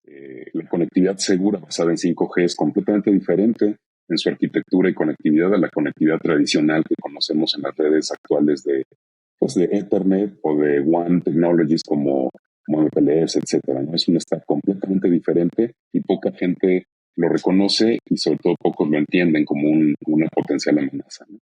La conectividad segura basada en 5G es completamente diferente en su arquitectura y conectividad a la conectividad tradicional que conocemos en las redes actuales de Ethernet o de WAN technologies como MPLS, etcétera, ¿no? Es un stack completamente diferente y poca gente lo reconoce y sobre todo pocos lo entienden como una potencial amenaza, ¿no?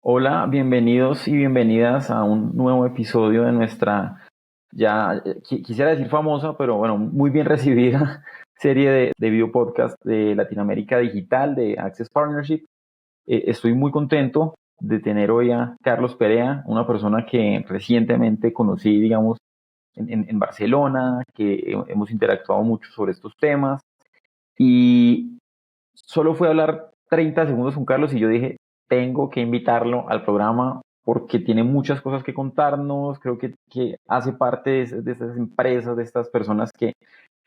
Hola, bienvenidos y bienvenidas a un nuevo episodio de nuestra, ya quisiera decir famosa, pero bueno, muy bien recibida serie de video podcast de Latinoamérica Digital de Access Partnership. Estoy muy contento de tener hoy a Carlos Perea, una persona que recientemente conocí, digamos, en Barcelona, que hemos interactuado mucho sobre estos temas y solo fue a hablar 30 segundos con Carlos y yo dije, tengo que invitarlo al programa porque tiene muchas cosas que contarnos, creo que hace parte de estas empresas, de estas personas que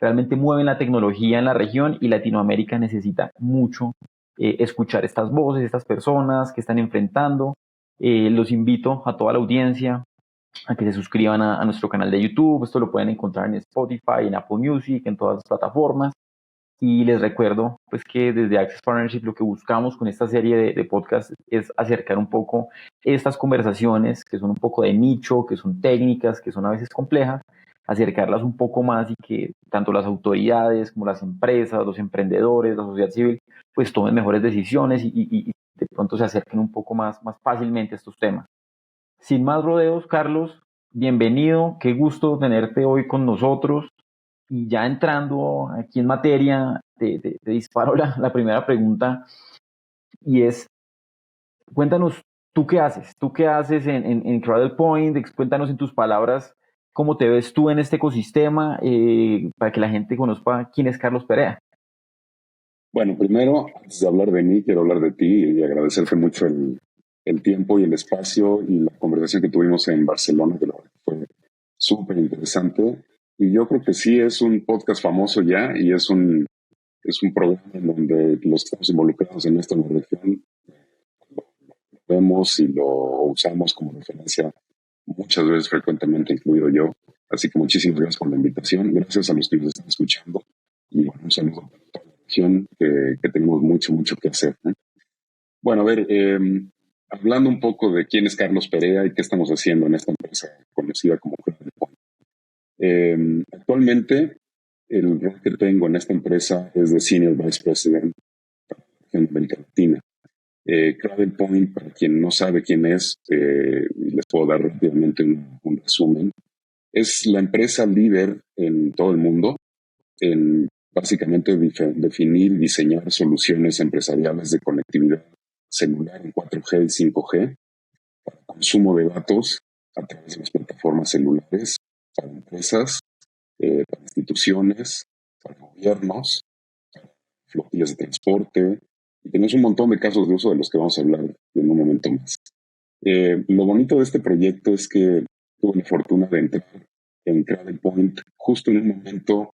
realmente mueven la tecnología en la región y Latinoamérica necesita mucho escuchar estas voces, estas personas que están enfrentando. Los invito a toda la audiencia a que se suscriban a nuestro canal de YouTube. Esto lo pueden encontrar en Spotify, en Apple Music, en todas las plataformas. Y les recuerdo pues que desde Access Partnership lo que buscamos con esta serie de podcasts es acercar un poco estas conversaciones que son un poco de nicho, que son técnicas, que son a veces complejas, acercarlas un poco más y que tanto las autoridades como las empresas, los emprendedores, la sociedad civil, pues tomen mejores decisiones y de pronto se acerquen un poco más fácilmente a estos temas. Sin más rodeos, Carlos, bienvenido, qué gusto tenerte hoy con nosotros. Y ya entrando aquí en materia, te disparo la primera pregunta y es, cuéntanos, ¿tú qué haces en Cradle Point? Cuéntanos en tus palabras cómo te ves tú en este ecosistema para que la gente conozca quién es Carlos Perea. Bueno, primero, antes de hablar de mí, quiero hablar de ti y agradecerte mucho el tiempo y el espacio y la conversación que tuvimos en Barcelona, que la verdad fue súper interesante. Y yo creo que sí es un podcast famoso ya y es un programa en donde los que estamos involucrados en esta región lo vemos y lo usamos como referencia muchas veces, frecuentemente, incluido yo. Así que muchísimas gracias por la invitación. Gracias a los que nos están escuchando. Y bueno, un saludo para toda la región que tenemos mucho, mucho que hacer, ¿no? Bueno, a ver, hablando un poco de quién es Carlos Perea y qué estamos haciendo en esta empresa conocida como Cradle Point. Actualmente, el rol que tengo en esta empresa es de Senior Vice President para la región de América Latina. Cradle Point, para quien no sabe quién es, les puedo dar rápidamente un resumen. Es la empresa líder en todo el mundo en básicamente definir y diseñar soluciones empresariales de conectividad celular en 4G y 5G para consumo de datos a través de las plataformas celulares para empresas, para instituciones, para gobiernos, para flotillas de transporte. Y tenemos un montón de casos de uso de los que vamos a hablar en un momento más. Lo bonito de este proyecto es que tuve la fortuna de entrar en Cradle Point justo en un momento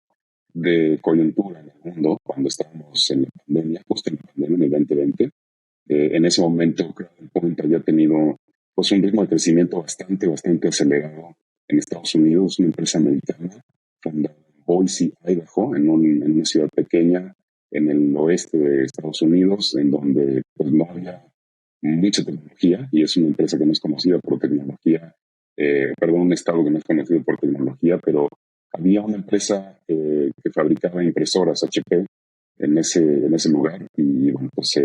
de coyuntura en el mundo, cuando estábamos en la pandemia, justo en la pandemia, en el 2020. En ese momento, Cradle Point había tenido pues, un ritmo de crecimiento bastante, bastante acelerado en Estados Unidos, una empresa americana fundada en Boise, Idaho, en una ciudad pequeña en el oeste de Estados Unidos, en donde pues, no había mucha tecnología y es una empresa que no es conocida por tecnología, perdón, un estado que no es conocido por tecnología, pero había una empresa que fabricaba impresoras HP en ese lugar y bueno, pues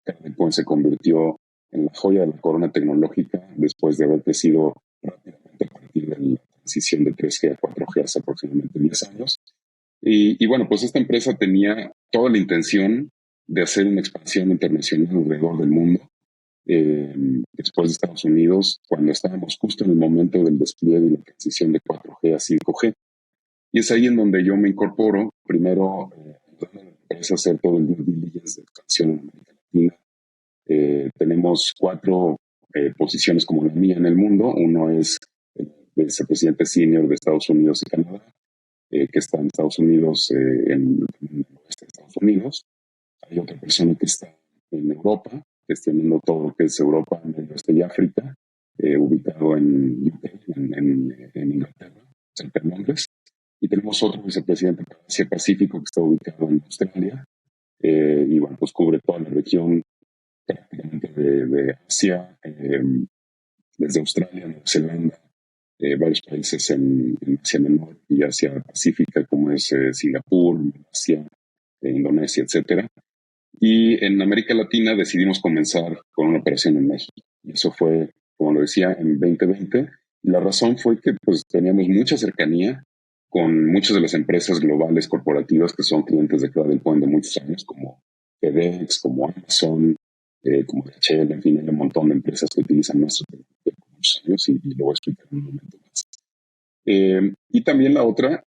Cardinpoint se convirtió en la joya de la corona tecnológica después de haber crecido rápidamente a partir de la transición de 3G a 4G hace aproximadamente 10 años. Y bueno, pues esta empresa tenía toda la intención de hacer una expansión internacional alrededor del mundo. Después de Estados Unidos, cuando estábamos justo en el momento del despliegue y la transición de 4G a 5G. Y es ahí en donde yo me incorporo, primero ayudando a la empresa a hacer todo el due diligence de expansión en América Latina. Tenemos cuatro posiciones como la mía en el mundo. Uno es el vicepresidente senior de Estados Unidos y Canadá, que está en Estados Unidos, en el oeste de Estados Unidos. Hay otra persona que está en Europa, gestionando todo lo que es Europa, Medio Oeste y África, ubicado en UK, en Inglaterra, cerca de Londres. Y tenemos otro vicepresidente para Asia Pacífico que está ubicado en Australia. Y bueno, pues cubre toda la región prácticamente de Asia, desde Australia, Nueva Zelanda, varios países en Asia Menor y Asia Pacífica, como es Singapur, Malasia, Indonesia, etcétera. Y en América Latina decidimos comenzar con una operación en México. Y eso fue, como lo decía, en 2020. Y la razón fue que pues, teníamos mucha cercanía con muchas de las empresas globales corporativas que son clientes de Cradlepoint de muchos años, como FedEx, como Amazon, como DHL, en fin, hay un montón de empresas que utilizan nuestro tecnología por muchos años y lo voy a explicar en un momento más. Y también la otra,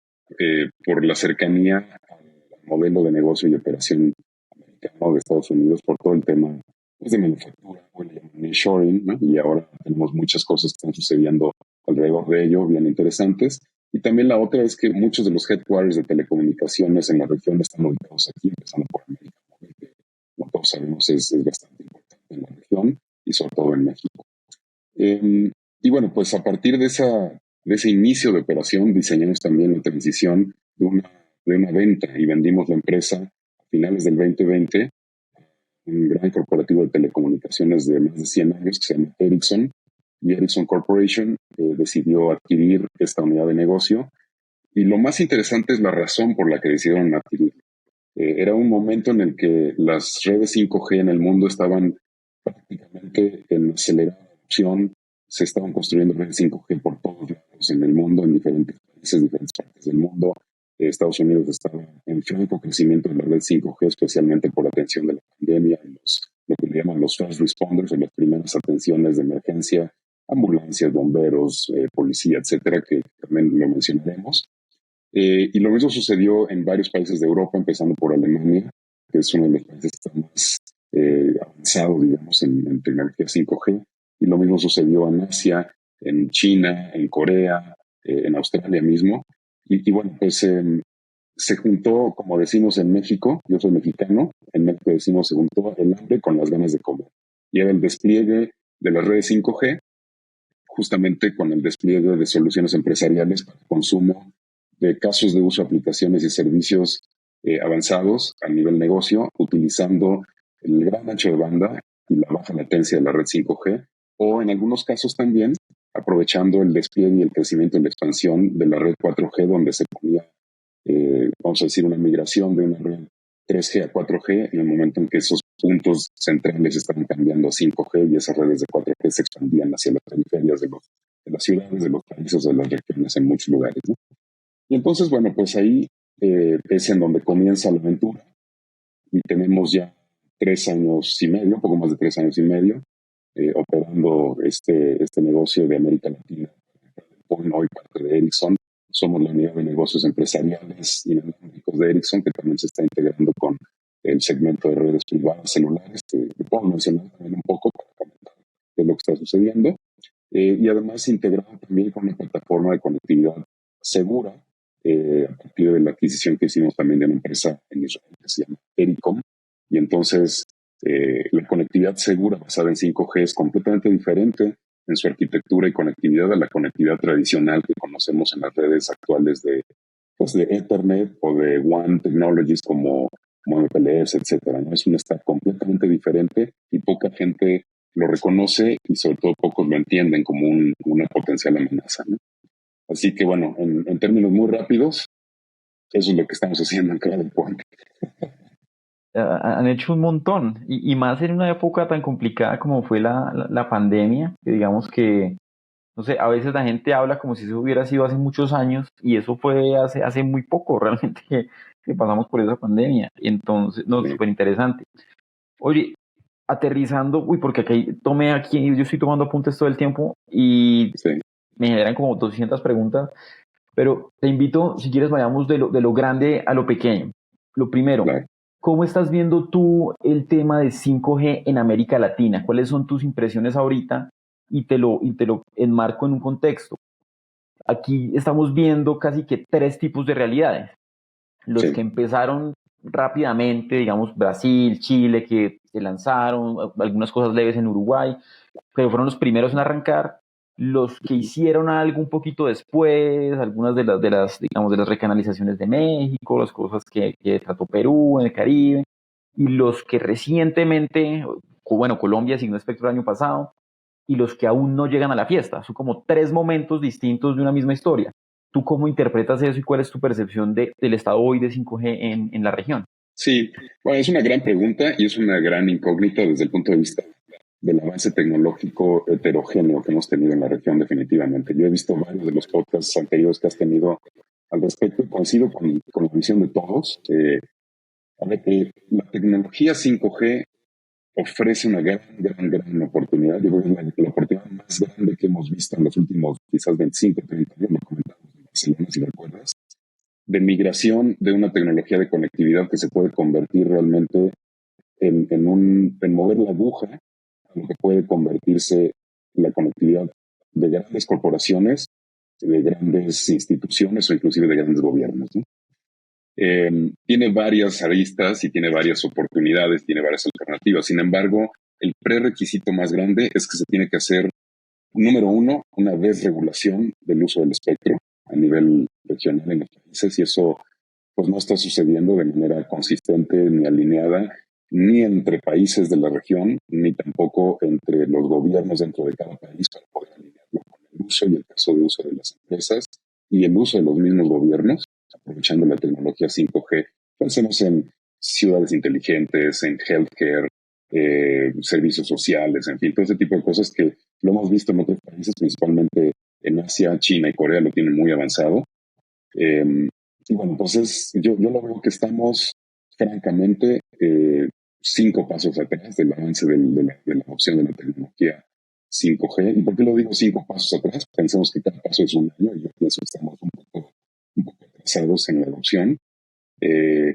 por la cercanía al modelo de negocio y operación americano de Estados Unidos, por todo el tema pues, de manufactura, o le llaman nearshoring, ¿no? Y ahora tenemos muchas cosas que están sucediendo alrededor de ello, bien interesantes. Y también la otra es que muchos de los headquarters de telecomunicaciones en la región están ubicados aquí, empezando por América, que como todos sabemos es bastante importante en la región y sobre todo en México. Y bueno, pues a partir de ese inicio de operación diseñamos también la transición de una venta y vendimos la empresa a finales del 2020, un gran corporativo de telecomunicaciones de más de 100 años que se llama Ericsson, y Ericsson Corporation decidió adquirir esta unidad de negocio. Y lo más interesante es la razón por la que decidieron adquirirlo. Era un momento en el que las redes 5G en el mundo estaban prácticamente en acelerada adopción. Se estaban construyendo redes 5G por todos lados en el mundo, en diferentes países, diferentes partes del mundo. Estados Unidos estaba en franco crecimiento de la red 5G, especialmente por la atención de la pandemia, lo que le llaman los first responders, o las primeras atenciones de emergencia, ambulancias, bomberos, policía, etcétera, que también lo mencionaremos. Y lo mismo sucedió en varios países de Europa, empezando por Alemania, que es uno de los países que está más avanzado, digamos, en tecnología 5G. Y lo mismo sucedió en Asia, en China, en Corea, en Australia mismo. Y bueno, pues se juntó, como decimos en México, yo soy mexicano, en México decimos se juntó el hambre con las ganas de comer. Y era el despliegue de las redes 5G, justamente con el despliegue de soluciones empresariales para consumo de casos de uso, aplicaciones y servicios avanzados a nivel negocio, utilizando el gran ancho de banda y la baja latencia de la red 5G, o en algunos casos también aprovechando el despliegue y el crecimiento y la expansión de la red 4G, donde se ponía, vamos a decir, una migración de una red 3G a 4G en el momento en que esos puntos centrales estaban cambiando a 5G y esas redes de 4G se expandían hacia las periferias de las ciudades, de los países, de las regiones en muchos lugares, ¿no? Y entonces, bueno, pues ahí es en donde comienza la aventura y tenemos ya 3 años y medio, un poco más de 3 años y medio, operando este negocio de América Latina. Hoy parte de Ericsson, somos la unidad de negocios empresariales inalámbricos de Ericsson, que también se está integrando con el segmento de redes privadas celulares, que puedo mencionar también un poco para comentar qué es lo que está sucediendo. Y además integrado también con una plataforma de conectividad segura, a partir de la adquisición que hicimos también de una empresa en Israel que se llama Ericom. Y entonces la conectividad segura basada en 5G es completamente diferente en su arquitectura y conectividad a la conectividad tradicional que conocemos en las redes actuales pues de Ethernet o de WAN Technologies como MPLS, etcétera, ¿no? Es un stack completamente diferente y poca gente lo reconoce y sobre todo pocos lo entienden como una potencial amenaza, ¿no? Así que bueno, en términos muy rápidos, eso es lo que estamos haciendo en Cradlepoint. Han hecho un montón, y más en una época tan complicada como fue la pandemia, que digamos que, no sé, a veces la gente habla como si eso hubiera sido hace muchos años, y eso fue hace muy poco realmente que pasamos por esa pandemia. Y entonces, no, Sí, súper interesante. Oye, aterrizando, uy, porque aquí, yo estoy tomando apuntes todo el tiempo y sí, me generan como 200 preguntas, pero te invito, si quieres, vayamos de lo grande a lo pequeño. Lo primero, claro. ¿cómo estás viendo tú el tema de 5G en América Latina? ¿Cuáles son tus impresiones ahorita? Y te lo enmarco en un contexto. Aquí estamos viendo casi que tres tipos de realidades. Los que Sí, empezaron rápidamente, digamos, Brasil, Chile, que se lanzaron, algunas cosas leves en Uruguay, pero fueron los primeros en arrancar. Los que hicieron algo un poquito después, algunas digamos, de las recanalizaciones de México, las cosas que trató Perú en el Caribe, y los que recientemente, bueno, Colombia siguió espectro el año pasado, y los que aún no llegan a la fiesta. Son como tres momentos distintos de una misma historia. ¿Tú cómo interpretas eso y cuál es tu percepción del estado hoy de 5G en la región? Sí, bueno, es una gran pregunta y es una gran incógnita desde el punto de vista del avance tecnológico heterogéneo que hemos tenido en la región definitivamente. Yo he visto varios de los podcasts anteriores que has tenido al respecto y coincido con la visión de todos. La tecnología 5G ofrece una gran oportunidad. Yo creo que es la oportunidad más grande que hemos visto en los últimos quizás 25, 30 años, lo comentamos en Barcelona, si recuerdas, de migración de una tecnología de conectividad que se puede convertir realmente en mover la aguja a lo que puede convertirse la conectividad de grandes corporaciones, de grandes instituciones o inclusive de grandes gobiernos, ¿no? Tiene varias aristas y tiene varias oportunidades, tiene varias alternativas. Sin embargo, el prerequisito más grande es que se tiene que hacer, número uno, una desregulación del uso del espectro a nivel regional en los países, y eso pues no está sucediendo de manera consistente ni alineada, ni entre países de la región, ni tampoco entre los gobiernos dentro de cada país para poder alinearlo con el uso y el caso de uso de las empresas y el uso de los mismos gobiernos, aprovechando la tecnología 5G. Pensemos en ciudades inteligentes, en healthcare, servicios sociales, en fin, todo ese tipo de cosas que lo hemos visto en otros países, principalmente en Asia, China y Corea lo tienen muy avanzado. Y bueno, entonces yo lo veo que estamos, francamente, 5 pasos atrás del avance de la adopción de la tecnología 5G. ¿Y por qué lo digo 5 pasos atrás? Pensemos que cada paso es un año y yo pienso que estamos un poco atrasados en la adopción.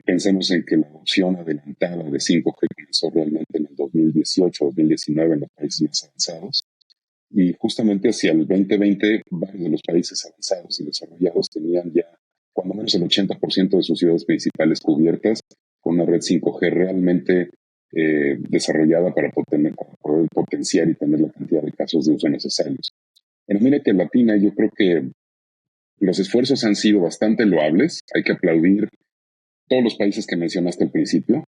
Pensemos en que la adopción adelantada de 5G comenzó realmente en el 2018, 2019 en los países más avanzados. Y justamente hacia el 2020, varios de los países avanzados y desarrollados tenían ya cuando menos el 80% de sus ciudades principales cubiertas con una red 5G realmente desarrollada para poder potenciar y tener la cantidad de casos de uso necesarios. En América Latina yo creo que los esfuerzos han sido bastante loables. Hay que aplaudir todos los países que mencionaste al principio,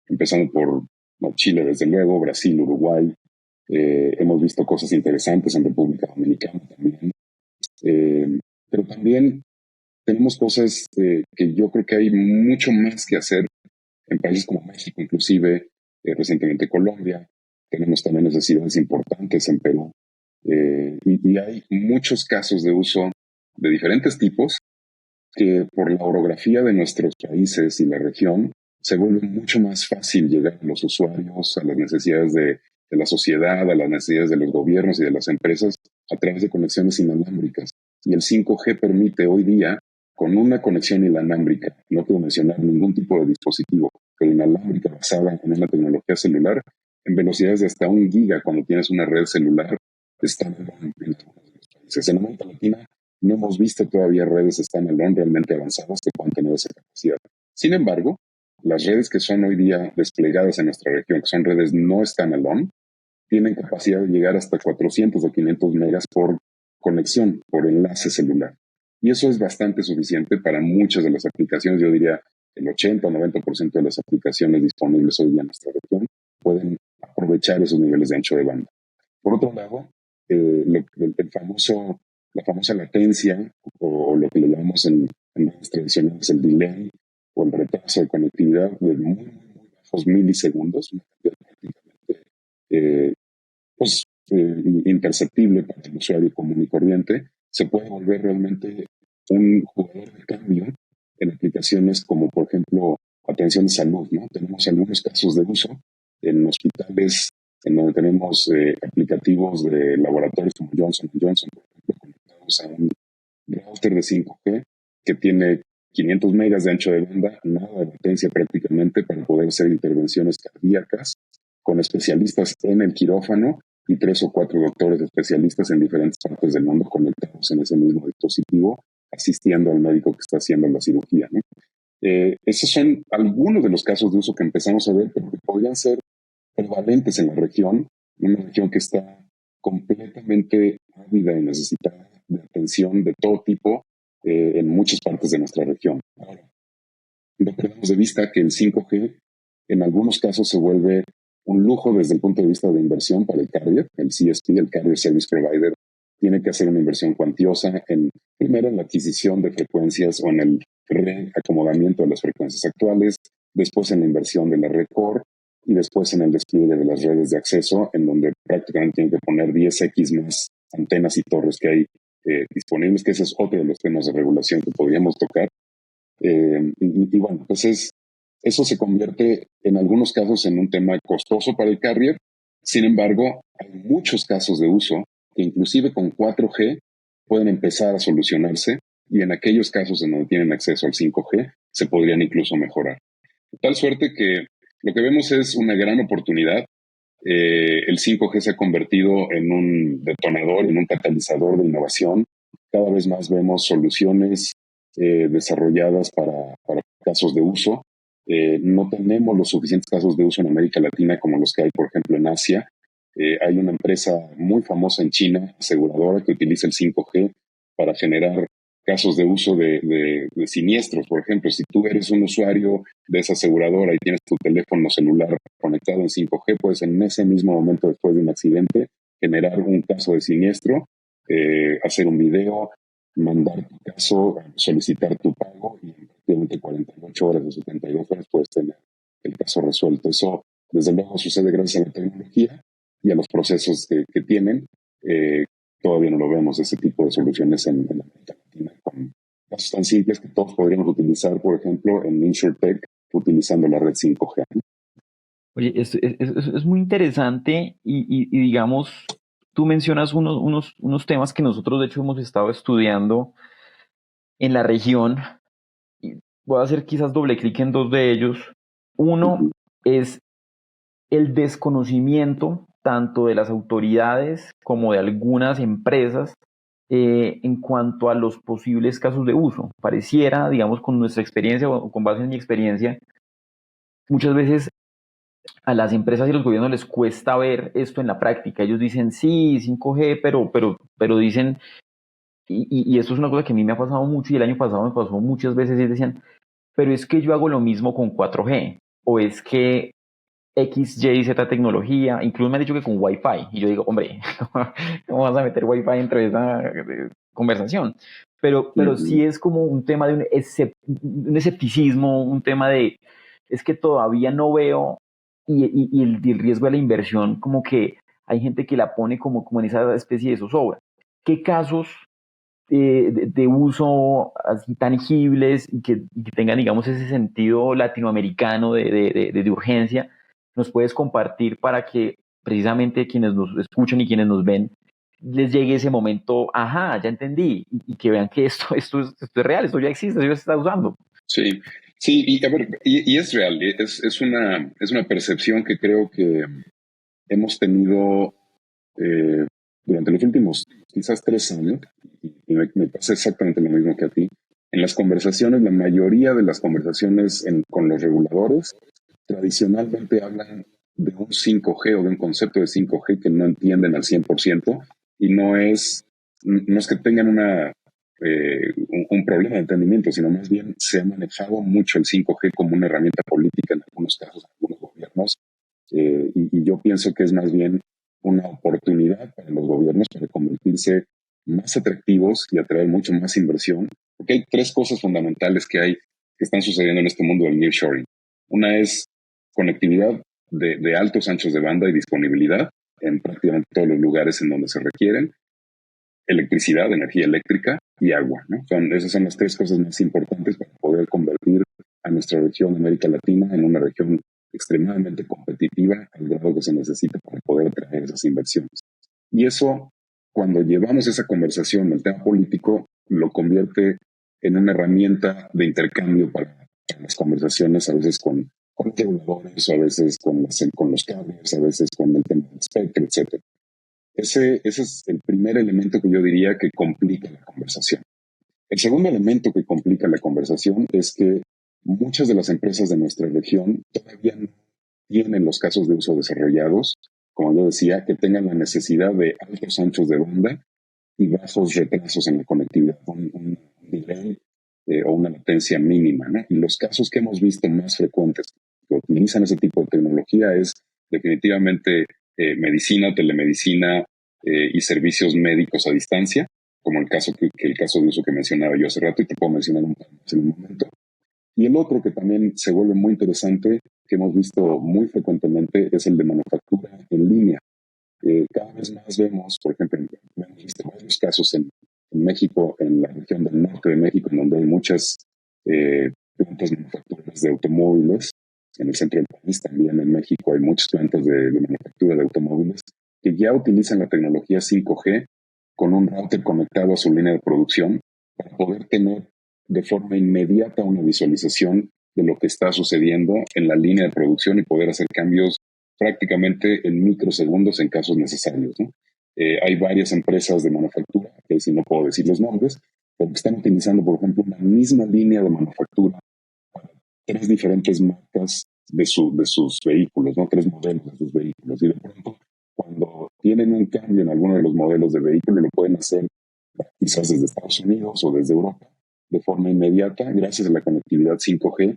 empezando por Chile, desde luego, Brasil, Uruguay. Hemos visto cosas interesantes en República Dominicana también. Pero también tenemos cosas que yo creo que hay mucho más que hacer en países como México, inclusive recientemente Colombia. Tenemos también necesidades importantes en Perú. Y hay muchos casos de uso de diferentes tipos que por la orografía de nuestros países y la región se vuelve mucho más fácil llegar a los usuarios, a las necesidades de la sociedad, a las necesidades de los gobiernos y de las empresas a través de conexiones inalámbricas. Y el 5G permite hoy día, con una conexión inalámbrica, no quiero mencionar ningún tipo de dispositivo, pero inalámbrica basada en una tecnología celular, en velocidades de hasta 1 giga cuando tienes una red celular, están en algunos de los países. En América Latina no hemos visto todavía redes standalone realmente avanzadas que puedan tener esa capacidad. Sin embargo, las redes que son hoy día desplegadas en nuestra región, que son redes no standalone, tienen capacidad de llegar hasta 400 o 500 megas por conexión, por enlace celular. Y eso es bastante suficiente para muchas de las aplicaciones. Yo diría el 80 o 90% de las aplicaciones disponibles hoy día en nuestra región pueden aprovechar esos niveles de ancho de banda. Por otro lado, la famosa latencia, o lo que le llamamos en redes tradicionales el delay, o el retraso de conectividad de muy bajos milisegundos, una cantidad prácticamente eh, pues, imperceptible para el usuario común y corriente, se puede volver realmente un jugador de cambio en aplicaciones como, por ejemplo, atención de salud, ¿no? Tenemos algunos casos de uso en hospitales en donde tenemos aplicativos de laboratorios como Johnson Johnson, por ejemplo, conectados a un router de 5G que tiene 500 megas de ancho de banda, nada de latencia prácticamente para poder hacer intervenciones cardíacas con especialistas en el quirófano y 3 o 4 doctores especialistas en diferentes partes del mundo conectados en ese mismo dispositivo, asistiendo al médico que está haciendo la cirugía, ¿no? Esos son algunos de los casos de uso que empezamos a ver, pero que podrían ser prevalentes en la región, una región que está completamente ávida y necesitada de atención de todo tipo en muchas partes de nuestra región. Ahora, no perdamos de vista que el 5G en algunos casos se vuelve un lujo desde el punto de vista de inversión para el carrier, el CSP, el Carrier Service Provider, tiene que hacer una inversión cuantiosa primero en la adquisición de frecuencias o en el reacomodamiento de las frecuencias actuales, después en la inversión de la red core y después en el despliegue de las redes de acceso, en donde prácticamente tienen que poner 10x más antenas y torres que hay disponibles, que ese es otro de los temas de regulación que podríamos tocar. Y bueno, pues eso se convierte en algunos casos en un tema costoso para el carrier. Sin embargo, hay muchos casos de uso que inclusive con 4G pueden empezar a solucionarse y en aquellos casos en donde tienen acceso al 5G se podrían incluso mejorar. De tal suerte que lo que vemos es una gran oportunidad. El 5G se ha convertido en un detonador, en un catalizador de innovación. Cada vez más vemos soluciones desarrolladas para casos de uso. No tenemos los suficientes casos de uso en América Latina como los que hay, por ejemplo, en Asia. Hay una empresa muy famosa en China, aseguradora, que utiliza el 5G para generar casos de uso de siniestros. Por ejemplo, si tú eres un usuario de esa aseguradora y tienes tu teléfono celular conectado en 5G, puedes en ese mismo momento después de un accidente generar un caso de siniestro, hacer un video, mandar tu caso, solicitar tu pago y en prácticamente 48 horas o 72 horas puedes tener el caso resuelto. Eso, desde luego, sucede gracias a la tecnología y a los procesos que tienen. Todavía no lo vemos, ese tipo de soluciones en América Latina, con casos tan simples que todos podríamos utilizar, por ejemplo, en InsurTech, utilizando la red 5G. Oye, es muy interesante y digamos, tú mencionas unos temas que nosotros de hecho hemos estado estudiando en la región. Y voy a hacer quizás doble clic en dos de ellos. Uno es el desconocimiento tanto de las autoridades como de algunas empresas en cuanto a los posibles casos de uso. Pareciera, digamos, con nuestra experiencia o con base en mi experiencia, muchas veces a las empresas y los gobiernos les cuesta ver esto en la práctica. Ellos dicen, sí, 5G, pero dicen, y esto es una cosa que a mí me ha pasado mucho y el año pasado me pasó muchas veces, y decían, pero es que yo hago lo mismo con 4G, o es que X, Y, Z tecnología, incluso me han dicho que con Wi-Fi, y yo digo, hombre, ¿cómo vas a meter Wi-Fi dentro de esa conversación? Pero sí es como un tema de un escepticismo, un tema de, es que todavía no veo, y el riesgo de la inversión, como que hay gente que la pone como en esa especie de zozobra. ¿Qué casos de uso así tangibles y que tengan, digamos, ese sentido latinoamericano de urgencia, nos puedes compartir para que precisamente quienes nos escuchan y quienes nos ven les llegue ese momento, ajá, ya entendí, y que vean que esto es real, esto ya existe, esto ya se está usando? Sí, sí, y a ver, y es real, es una percepción que creo que hemos tenido durante los últimos quizás 3 años, y me pasa exactamente lo mismo que a ti. En las conversaciones, la mayoría de las conversaciones con los reguladores tradicionalmente hablan de un 5G o de un concepto de 5G que no entienden al 100% y no es que tengan un problema de entendimiento, sino más bien se ha manejado mucho el 5G como una herramienta política en algunos casos, en algunos gobiernos, y yo pienso que es más bien una oportunidad para los gobiernos para convertirse más atractivos y atraer mucho más inversión, porque hay tres cosas fundamentales que están sucediendo en este mundo del nearshoring. Una es conectividad de altos anchos de banda y disponibilidad en prácticamente todos los lugares en donde se requieren, electricidad, energía eléctrica y agua, ¿no? Esas son las tres cosas más importantes para poder convertir a nuestra región de América Latina en una región extremadamente competitiva al grado que se necesita para poder atraer esas inversiones. Y eso, cuando llevamos esa conversación al tema político, lo convierte en una herramienta de intercambio para las conversaciones, a veces con reguladores, a veces con los cables, a veces con el tema del espectro, etc. Ese es el primer elemento que yo diría que complica la conversación. El segundo elemento que complica la conversación es que muchas de las empresas de nuestra región todavía no tienen los casos de uso desarrollados, como yo decía, que tengan la necesidad de altos anchos de banda y bajos retrasos en la conectividad, un nivel o una latencia mínima, ¿no? Y los casos que hemos visto más frecuentes que utilizan ese tipo de tecnología es definitivamente medicina, telemedicina y servicios médicos a distancia, como el caso el caso de uso que mencionaba yo hace rato, y te puedo mencionar un par más en un momento. Y el otro que también se vuelve muy interesante, que hemos visto muy frecuentemente, es el de manufactura en línea. Cada vez más vemos, por ejemplo, hemos visto varios casos en México, en la región del norte de México, en donde hay muchas plantas manufactureras de automóviles. En el centro del país también, en México, hay muchas plantas de manufactura de automóviles que ya utilizan la tecnología 5G con un router conectado a su línea de producción para poder tener de forma inmediata una visualización de lo que está sucediendo en la línea de producción y poder hacer cambios prácticamente en microsegundos en casos necesarios, ¿no? Hay varias empresas de manufactura, que si no puedo decir los nombres, pero que están utilizando, por ejemplo, una misma línea de manufactura para tres diferentes marcas de sus vehículos, ¿no? Tres modelos de sus vehículos. Y de pronto, cuando tienen un cambio en alguno de los modelos de vehículo, lo pueden hacer quizás desde Estados Unidos o desde Europa de forma inmediata, gracias a la conectividad 5G,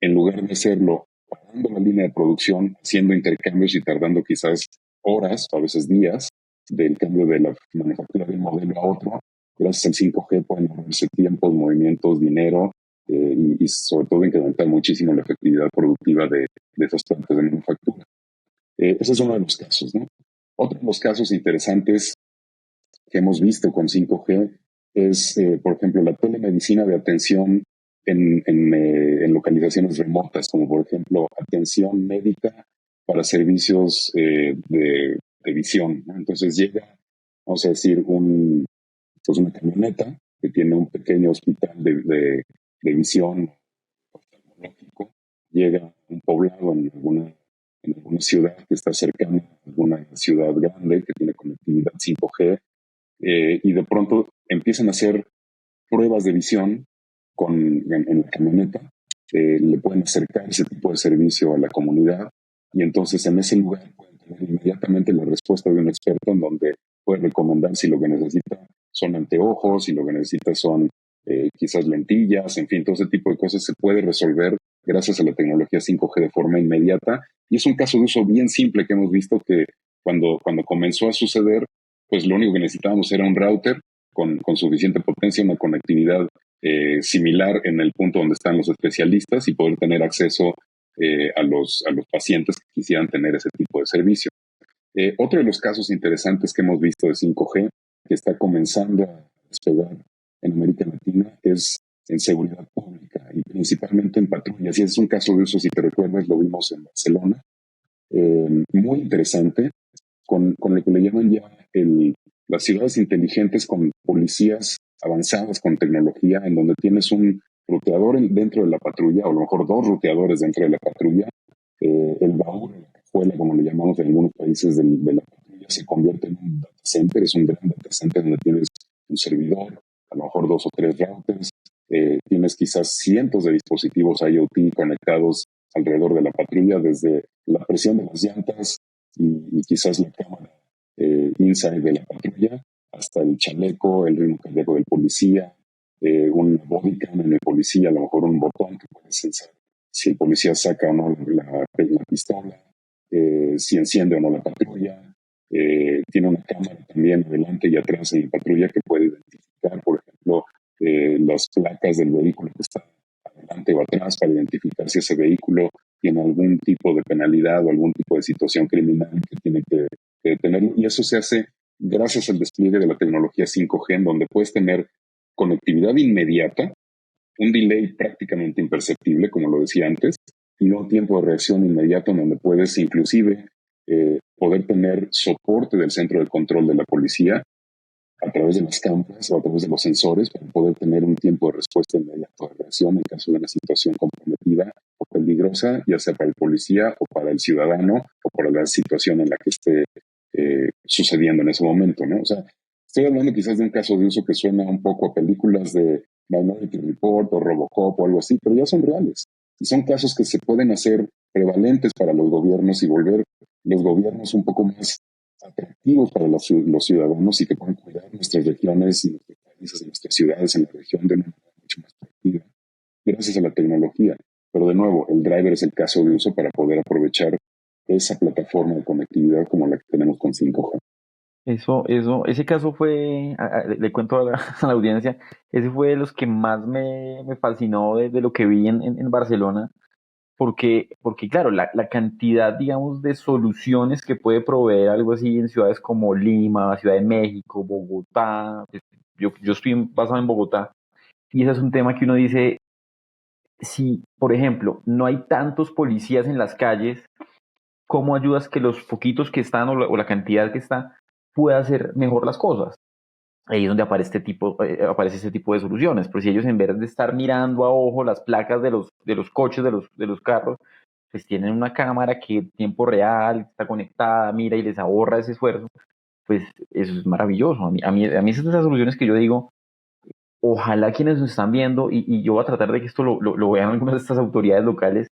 en lugar de hacerlo parando la línea de producción, haciendo intercambios y tardando quizás horas, o a veces días, del cambio de la manufactura de un modelo a otro. Gracias al 5G pueden ahorrarse tiempos, movimientos, dinero y sobre todo incrementar muchísimo la efectividad productiva de esas plantas de manufactura. Ese es uno de los casos, ¿no? Otro de los casos interesantes que hemos visto con 5G es, por ejemplo, la telemedicina de atención en localizaciones remotas, como por ejemplo atención médica para servicios de visión, ¿no? Entonces llega, vamos a decir, pues una camioneta que tiene un pequeño hospital de visión oftalmológico, llega a un poblado en alguna ciudad que está cercana a alguna ciudad grande que tiene conectividad 5G, y de pronto empiezan a hacer pruebas de visión en la camioneta, le pueden acercar ese tipo de servicio a la comunidad y entonces en ese lugar pueden tener inmediatamente la respuesta de un experto en donde puede recomendar si lo que necesita son anteojos, si lo que necesita son quizás lentillas, en fin, todo ese tipo de cosas se puede resolver gracias a la tecnología 5G de forma inmediata. Y es un caso de uso bien simple que hemos visto que cuando comenzó a suceder, pues lo único que necesitábamos era un router con suficiente potencia, una conectividad similar en el punto donde están los especialistas y poder tener acceso a los pacientes que quisieran tener ese tipo de servicio. Otro de los casos interesantes que hemos visto de 5G, que está comenzando a despegar en América Latina, es en seguridad pública y principalmente en patrullas. Y es un caso de uso, si te recuerdas, lo vimos en Barcelona, muy interesante, con lo que le llaman ya las ciudades inteligentes con policías avanzadas con tecnología, en donde tienes un ruteador dentro de la patrulla, o a lo mejor dos ruteadores dentro de la patrulla. El baúl, la cajuela, como le llamamos en algunos países de la patrulla, se convierte en un data center, es un gran data center donde tienes un servidor, a lo mejor dos o tres routers, tienes quizás cientos de dispositivos IoT conectados alrededor de la patrulla, desde la presión de las llantas y quizás la cámara inside de la patrulla, hasta el chaleco, el ritmo cardíaco del policía, un body cam en el policía, a lo mejor un botón que puede sensar si el policía saca o no la pistola, si enciende o no la patrulla. Tiene una cámara también adelante y atrás en la patrulla que puede identificar, por ejemplo, las placas del vehículo que está adelante o atrás para identificar si ese vehículo tiene algún tipo de penalidad o algún tipo de situación criminal que tiene que tenerlo. Y eso se hace gracias al despliegue de la tecnología 5G, en donde puedes tener conectividad inmediata, un delay prácticamente imperceptible, como lo decía antes, y un tiempo de reacción inmediato en donde puedes inclusive poder tener soporte del centro de control de la policía a través de las cámaras o a través de los sensores para poder tener un tiempo de respuesta inmediato de reacción en caso de una situación comprometida o peligrosa, ya sea para el policía o para el ciudadano o para la situación en la que esté sucediendo en ese momento, ¿no? O sea, estoy hablando quizás de un caso de uso que suena un poco a películas de Minority Report o Robocop o algo así, pero ya son reales. Y son casos que se pueden hacer prevalentes para los gobiernos y volver los gobiernos un poco más atractivos para los ciudadanos y que puedan cuidar nuestras regiones y nuestros países y nuestras ciudades en la región de una manera mucho más atractiva, gracias a la tecnología. Pero de nuevo, el driver es el caso de uso para poder aprovechar esa plataforma de conectividad como la que tenemos con 5G. Ese caso fue, le cuento a la audiencia, ese fue de los que más me fascinó de lo que vi en Barcelona, porque claro, la cantidad, digamos, de soluciones que puede proveer algo así en ciudades como Lima, Ciudad de México, Bogotá, pues, yo estoy basado en Bogotá, y ese es un tema que uno dice, si, por ejemplo, no hay tantos policías en las calles, ¿cómo ayudas que los poquitos que están o la cantidad que está pueda hacer mejor las cosas? Ahí es donde aparece este tipo de soluciones. Pero si ellos en vez de estar mirando a ojo las placas de los coches, de los carros, pues tienen una cámara que en tiempo real está conectada, mira y les ahorra ese esfuerzo, pues eso es maravilloso. A mí esas son las soluciones que yo digo, ojalá quienes nos están viendo, y yo voy a tratar de que esto lo vean algunas de estas autoridades locales,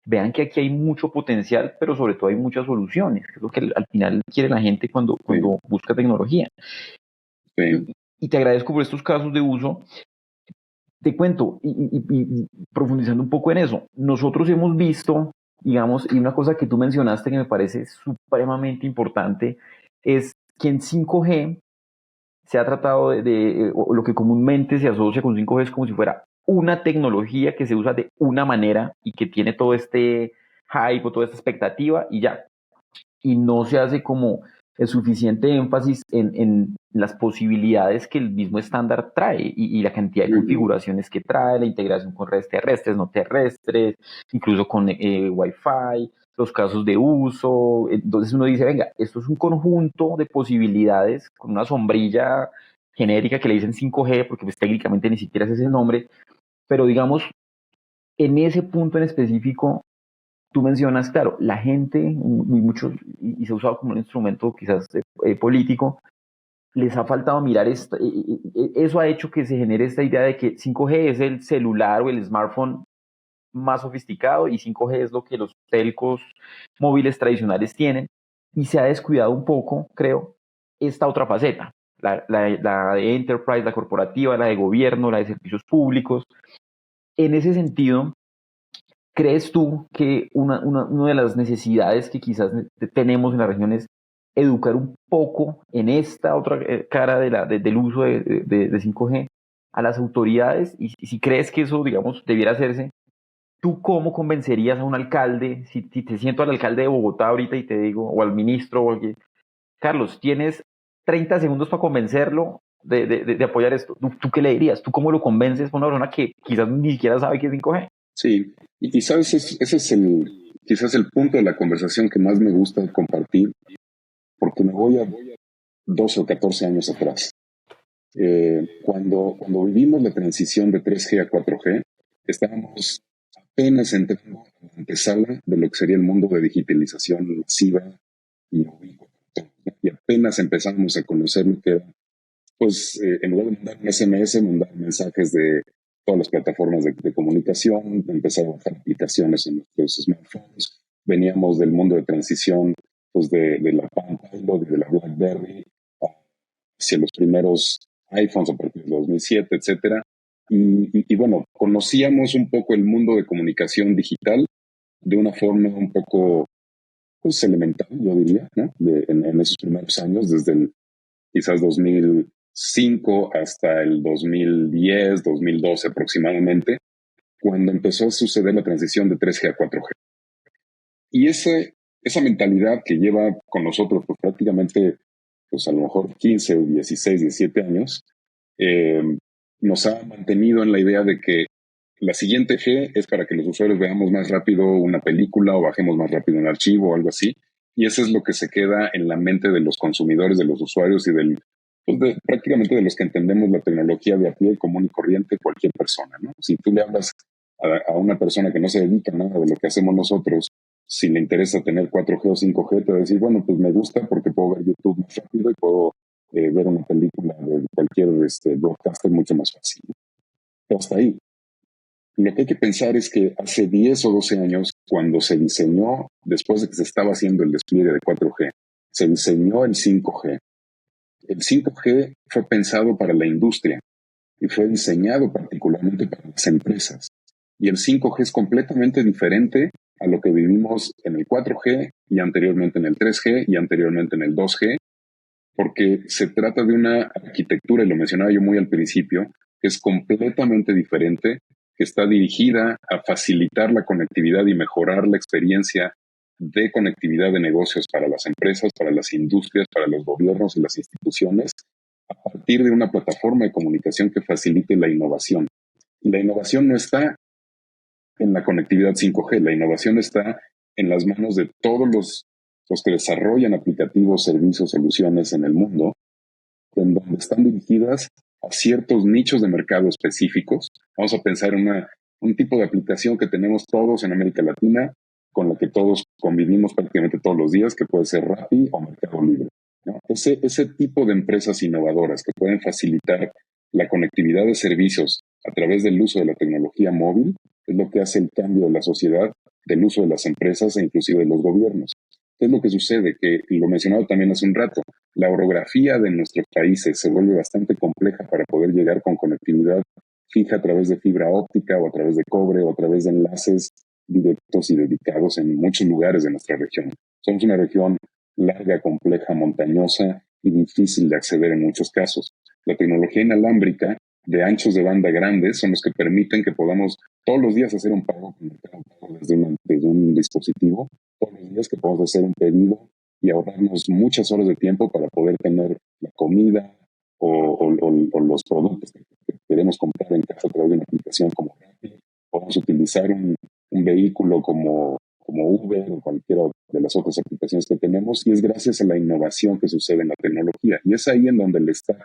vean que aquí hay mucho potencial, pero sobre todo hay muchas soluciones, que es lo que al final quiere la gente cuando, Sí, cuando busca tecnología. sí. Y te agradezco por estos casos de uso. Te cuento, y profundizando un poco en eso, nosotros hemos visto, digamos, y una cosa que tú mencionaste que me parece supremamente importante, es que en 5G se ha tratado o lo que comúnmente se asocia con 5G es como si fuera una tecnología que se usa de una manera y que tiene todo este hype o toda esta expectativa y ya, y no se hace como el suficiente énfasis en las posibilidades que el mismo estándar trae y la cantidad de Ujú. configuraciones que trae, la integración con redes terrestres, no terrestres, incluso con Wi-Fi, los casos de uso. Entonces uno dice, venga, esto es un conjunto de posibilidades con una sombrilla genérica que le dicen 5G, porque pues técnicamente ni siquiera es ese nombre, pero digamos, en ese punto en específico, tú mencionas, claro, la gente, muchos, y se ha usado como un instrumento quizás político, les ha faltado mirar eso ha hecho que se genere esta idea de que 5G es el celular o el smartphone más sofisticado y 5G es lo que los telcos móviles tradicionales tienen y se ha descuidado un poco, creo, esta otra faceta, la de enterprise, la corporativa, la de gobierno, la de servicios públicos. En ese sentido, ¿crees tú que una de las necesidades que quizás tenemos en la región es educar un poco en esta otra cara del uso de 5G a las autoridades? Y si crees que eso, digamos, debiera hacerse, ¿tú cómo convencerías a un alcalde? Si te siento al alcalde de Bogotá ahorita y te digo, o al ministro, o al Carlos, tienes 30 segundos para convencerlo de apoyar esto. ¿Tú qué le dirías? ¿Tú cómo lo convences a una persona que quizás ni siquiera sabe qué es 5G? Sí, y sabes, ese es quizás el punto de la conversación que más me gusta compartir, porque me voy a 12 o 14 años atrás. Cuando vivimos la transición de 3G a 4G, estábamos apenas entrando en la antesala de lo que sería el mundo de digitalización masiva y ubicua. Y apenas empezamos a conocer lo que era, pues, en lugar de mandar un SMS, mandar mensajes de todas las plataformas de comunicación, empezar a bajar aplicaciones en nuestros smartphones. Veníamos del mundo de transición, pues, de la Palm Pilot y de la BlackBerry hacia los primeros iPhones a partir de 2007, etcétera. Y bueno, conocíamos un poco el mundo de comunicación digital de una forma un poco, pues, elemental, yo diría, ¿no? En esos primeros años, desde el quizás 2005 hasta el 2010, 2012 aproximadamente, cuando empezó a suceder la transición de 3G a 4G. Y esa mentalidad que lleva con nosotros pues, prácticamente, pues a lo mejor 15 o 16, 17 años, eh, nos ha mantenido en la idea de que la siguiente G es para que los usuarios veamos más rápido una película o bajemos más rápido un archivo o algo así. Y eso es lo que se queda en la mente de los consumidores, de los usuarios y pues prácticamente de los que entendemos la tecnología de a pie, común y corriente, cualquier persona, ¿no? Si tú le hablas a una persona que no se dedica a nada de lo que hacemos nosotros, si le interesa tener 4G o 5G, te va a decir, bueno, pues me gusta porque puedo ver YouTube más rápido y puedo ver una película de cualquier broadcaster mucho más fácil. Pero hasta ahí. Lo que hay que pensar es que hace 10 o 12 años, cuando se diseñó, después de que se estaba haciendo el despliegue de 4G, se diseñó el 5G. El 5G fue pensado para la industria y fue diseñado particularmente para las empresas. Y el 5G es completamente diferente a lo que vivimos en el 4G y anteriormente en el 3G y anteriormente en el 2G, porque se trata de una arquitectura, y lo mencionaba yo muy al principio, que es completamente diferente, que está dirigida a facilitar la conectividad y mejorar la experiencia de conectividad de negocios para las empresas, para las industrias, para los gobiernos y las instituciones, a partir de una plataforma de comunicación que facilite la innovación. Y la innovación no está en la conectividad 5G, la innovación está en las manos de todos los que desarrollan aplicativos, servicios, soluciones en el mundo, en donde están dirigidas a ciertos nichos de mercado específicos. Vamos a pensar en un tipo de aplicación que tenemos todos en América Latina, con la que todos convivimos prácticamente todos los días, que puede ser Rappi o Mercado Libre, ¿no? Ese tipo de empresas innovadoras que pueden facilitar la conectividad de servicios a través del uso de la tecnología móvil es lo que hace el cambio de la sociedad, del uso de las empresas e inclusive de los gobiernos. ¿Qué es lo que sucede? Que lo mencionaba también hace un rato, la orografía de nuestros países se vuelve bastante compleja para poder llegar con conectividad fija a través de fibra óptica o a través de cobre o a través de enlaces directos y dedicados en muchos lugares de nuestra región. Somos una región larga, compleja, montañosa y difícil de acceder en muchos casos. La tecnología inalámbrica de anchos de banda grandes son los que permiten que podamos todos los días hacer un pago desde un dispositivo, todos los días que podamos hacer un pedido y ahorrarnos muchas horas de tiempo para poder tener la comida o los productos que queremos comprar en casa a través de una aplicación como Rappi. Podemos utilizar un vehículo como Uber o cualquiera de las otras aplicaciones que tenemos, y es gracias a la innovación que sucede en la tecnología. Y es ahí en donde le está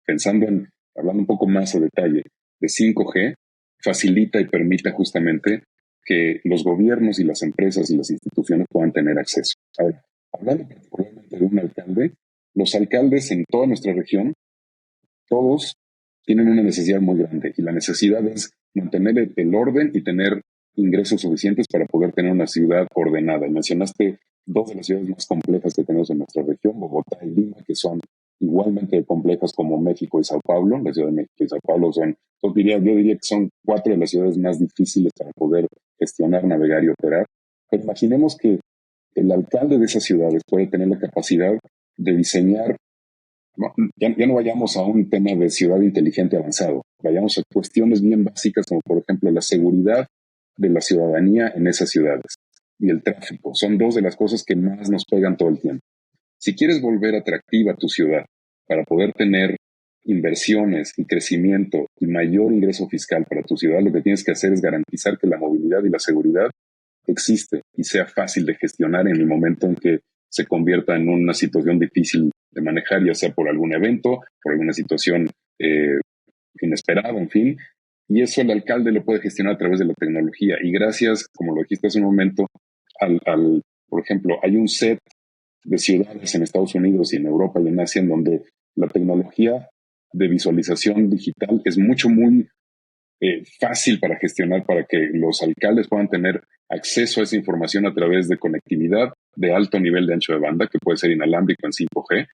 pensando hablando un poco más a detalle de 5G, facilita y permite justamente que los gobiernos y las empresas y las instituciones puedan tener acceso. Ahora, hablando particularmente de un alcalde, los alcaldes en toda nuestra región, todos tienen una necesidad muy grande, y la necesidad es mantener el orden y tener ingresos suficientes para poder tener una ciudad ordenada. Y mencionaste dos de las ciudades más complejas que tenemos en nuestra región, Bogotá y Lima, que son igualmente complejas como México y Sao Paulo. La Ciudad de México y Sao Paulo yo diría que son 4 de las ciudades más difíciles para poder gestionar, navegar y operar. Pero imaginemos que el alcalde de esas ciudades puede tener la capacidad de diseñar. No, ya no vayamos a un tema de ciudad inteligente avanzado, vayamos a cuestiones bien básicas como por ejemplo la seguridad de la ciudadanía en esas ciudades y el tráfico. Son dos de las cosas que más nos pegan todo el tiempo. Si quieres volver atractiva tu ciudad para poder tener inversiones y crecimiento y mayor ingreso fiscal para tu ciudad, lo que tienes que hacer es garantizar que la movilidad y la seguridad existe y sea fácil de gestionar en el momento en que se convierta en una situación difícil de manejar, ya sea por algún evento, por alguna situación inesperada, en fin. Y eso el alcalde lo puede gestionar a través de la tecnología. Y gracias, como lo dijiste hace un momento, por ejemplo, hay un set de ciudades en Estados Unidos y en Europa y en Asia en donde la tecnología de visualización digital es muy fácil para gestionar, para que los alcaldes puedan tener acceso a esa información a través de conectividad de alto nivel de ancho de banda, que puede ser inalámbrico en 5G,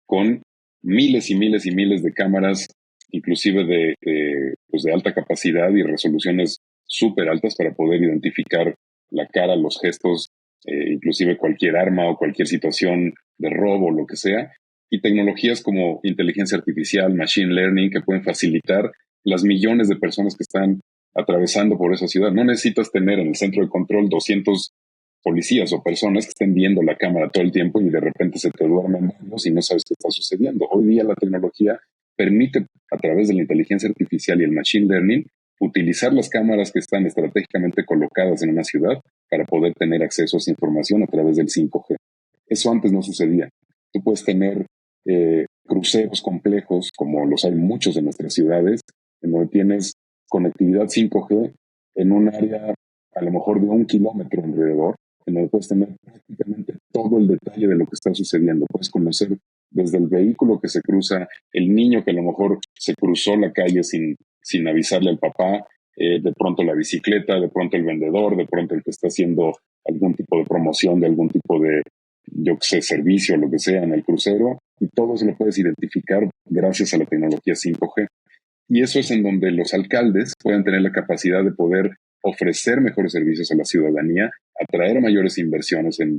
con miles y miles y miles de cámaras, inclusive de alta capacidad y resoluciones súper altas para poder identificar la cara, los gestos, inclusive cualquier arma o cualquier situación de robo o lo que sea. Y tecnologías como inteligencia artificial, machine learning, que pueden facilitar las millones de personas que están atravesando por esa ciudad. No necesitas tener en el centro de control 200 policías o personas que estén viendo la cámara todo el tiempo y de repente se te duermen varios y no sabes qué está sucediendo. Hoy día la tecnología permite, a través de la inteligencia artificial y el machine learning, utilizar las cámaras que están estratégicamente colocadas en una ciudad para poder tener acceso a esa información a través del 5G. Eso antes no sucedía. Tú puedes tener cruceros complejos, como los hay muchos en nuestras ciudades, en donde tienes conectividad 5G en un área a lo mejor de 1 kilómetro alrededor, en donde puedes tener prácticamente todo el detalle de lo que está sucediendo. Puedes conocer desde el vehículo que se cruza, el niño que a lo mejor se cruzó la calle sin sin avisarle al papá, de pronto la bicicleta, de pronto el vendedor, de pronto el que está haciendo algún tipo de promoción de algún tipo de, yo qué sé, servicio, lo que sea en el crucero, y todo se lo puedes identificar gracias a la tecnología 5G. Y eso es en donde los alcaldes pueden tener la capacidad de poder ofrecer mejores servicios a la ciudadanía, atraer mayores inversiones en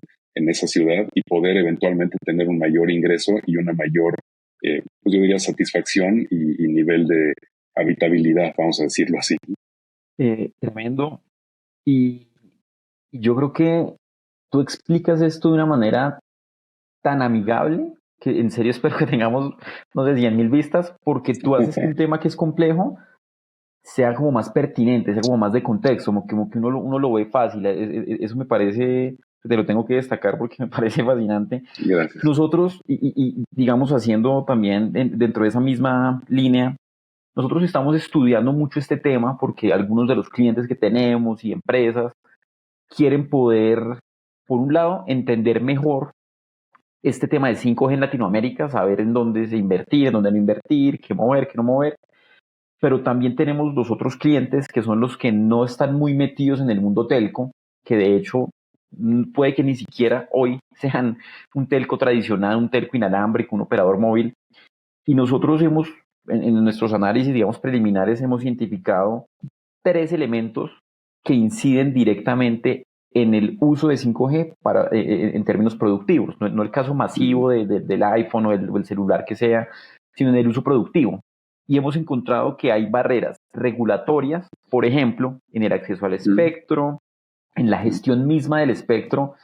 esa ciudad y poder eventualmente tener un mayor ingreso y una mayor, pues yo diría, satisfacción y nivel de habitabilidad, vamos a decirlo así. Tremendo. Y yo creo que tú explicas esto de una manera tan amigable que en serio espero que tengamos, no sé, 100.000 vistas, porque tú haces que un tema que es complejo sea como más pertinente, sea como más de contexto, como que uno lo ve fácil. Eso me parece, te lo tengo que destacar porque me parece fascinante. Gracias. Nosotros, y digamos haciendo también dentro de esa misma línea, nosotros estamos estudiando mucho este tema porque algunos de los clientes que tenemos y empresas quieren poder, por un lado, entender mejor este tema de 5G en Latinoamérica, saber en dónde se invertir, en dónde no invertir, qué mover, qué no mover. Pero también tenemos los otros clientes que son los que no están muy metidos en el mundo telco, que de hecho puede que ni siquiera hoy sean un telco tradicional, un telco inalámbrico, un operador móvil. Y nosotros en nuestros análisis, digamos, preliminares, hemos identificado 3 elementos que inciden directamente en el uso de 5G en términos productivos, no el caso masivo del iPhone o el celular que sea, sino en el uso productivo. Y hemos encontrado que hay barreras regulatorias, por ejemplo, en el acceso al espectro, en la gestión misma del espectro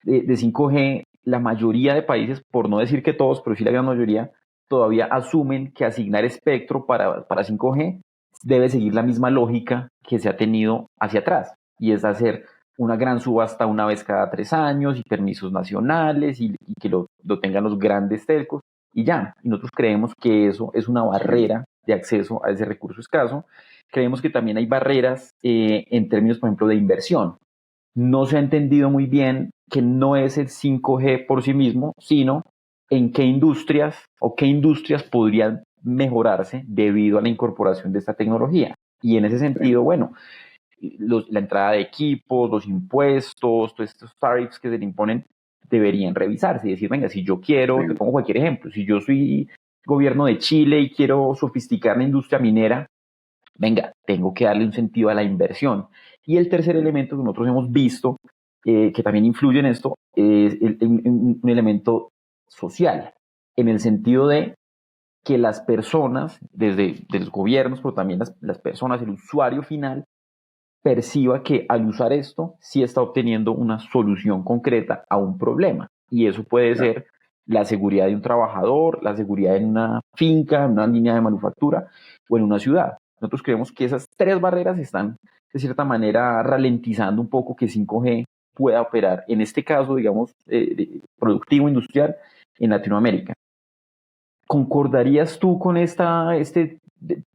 de 5G. La mayoría de países, por no decir que todos, pero sí la gran mayoría, todavía asumen que asignar espectro para 5G debe seguir la misma lógica que se ha tenido hacia atrás, y es hacer una gran subasta una vez cada 3 años y permisos nacionales y que lo tengan los grandes telcos y ya. Y nosotros creemos que eso es una barrera de acceso a ese recurso escaso. Creemos que también hay barreras en términos, por ejemplo, de inversión. No se ha entendido muy bien que no es el 5G por sí mismo, sino en qué industrias podrían mejorarse debido a la incorporación de esta tecnología. Y en ese sentido, bueno, la entrada de equipos, los impuestos, todos estos tariffs que se le imponen deberían revisarse y decir, venga, si yo quiero, te pongo cualquier ejemplo, si yo soy gobierno de Chile y quiero sofisticar la industria minera, venga, tengo que darle un sentido a la inversión. Y el tercer elemento que nosotros hemos visto, que también influye en esto, es un elemento social, en el sentido de que las personas, desde los gobiernos, pero también las personas, el usuario final, perciba que al usar esto sí está obteniendo una solución concreta a un problema. Y eso puede ser la seguridad de un trabajador, la seguridad en una finca, en una línea de manufactura o en una ciudad. Nosotros creemos que esas 3 barreras están, de cierta manera, ralentizando un poco que 5G pueda operar, en este caso, digamos, productivo, industrial, en Latinoamérica. ¿Concordarías tú con este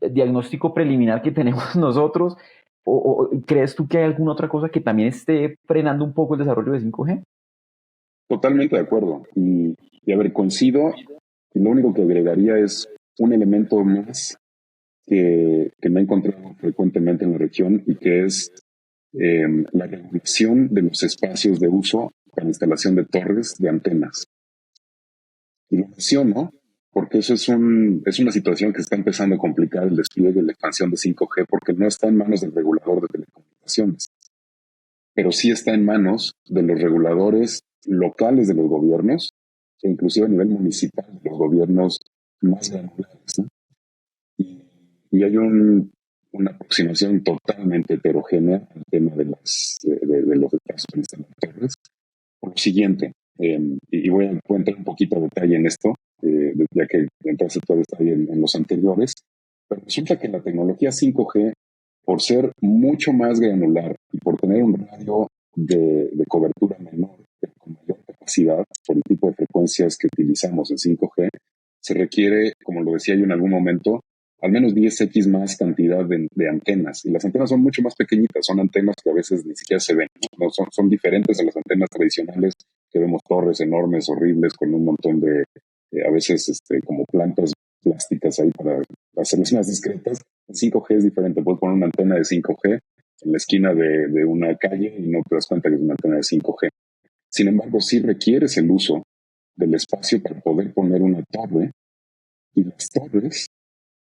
diagnóstico preliminar que tenemos nosotros? ¿O crees tú que hay alguna otra cosa que también esté frenando un poco el desarrollo de 5G? Totalmente de acuerdo. Y a ver, coincido, y lo único que agregaría es un elemento más que me he encontrado frecuentemente en la región y que es la regulación de los espacios de uso para instalación de torres de antenas. Y lo menciono porque eso es una situación que está empezando a complicar el despliegue y la expansión de 5G porque no está en manos del regulador de telecomunicaciones, pero sí está en manos de los reguladores locales de los gobiernos e inclusive a nivel municipal de los gobiernos más granulares, ¿no? Y hay una aproximación totalmente heterogénea al tema de los espacios para instalar torres. Por lo siguiente, y voy a entrar un poquito a detalle en esto, ya que entonces todo está bien en los anteriores, pero resulta que la tecnología 5G, por ser mucho más granular y por tener un radio de cobertura menor, pero con mayor capacidad por el tipo de frecuencias que utilizamos en 5G, se requiere, como lo decía yo en algún momento, al menos 10x más cantidad de antenas. Y las antenas son mucho más pequeñitas, son antenas que a veces ni siquiera se ven, ¿no? Son diferentes a las antenas tradicionales que vemos torres enormes, horribles, con un montón de, a veces como plantas plásticas ahí para hacerlas más discretas. En 5G es diferente, puedes poner una antena de 5G en la esquina de una calle y no te das cuenta que es una antena de 5G. Sin embargo, sí requieres el uso del espacio para poder poner una torre, y las torres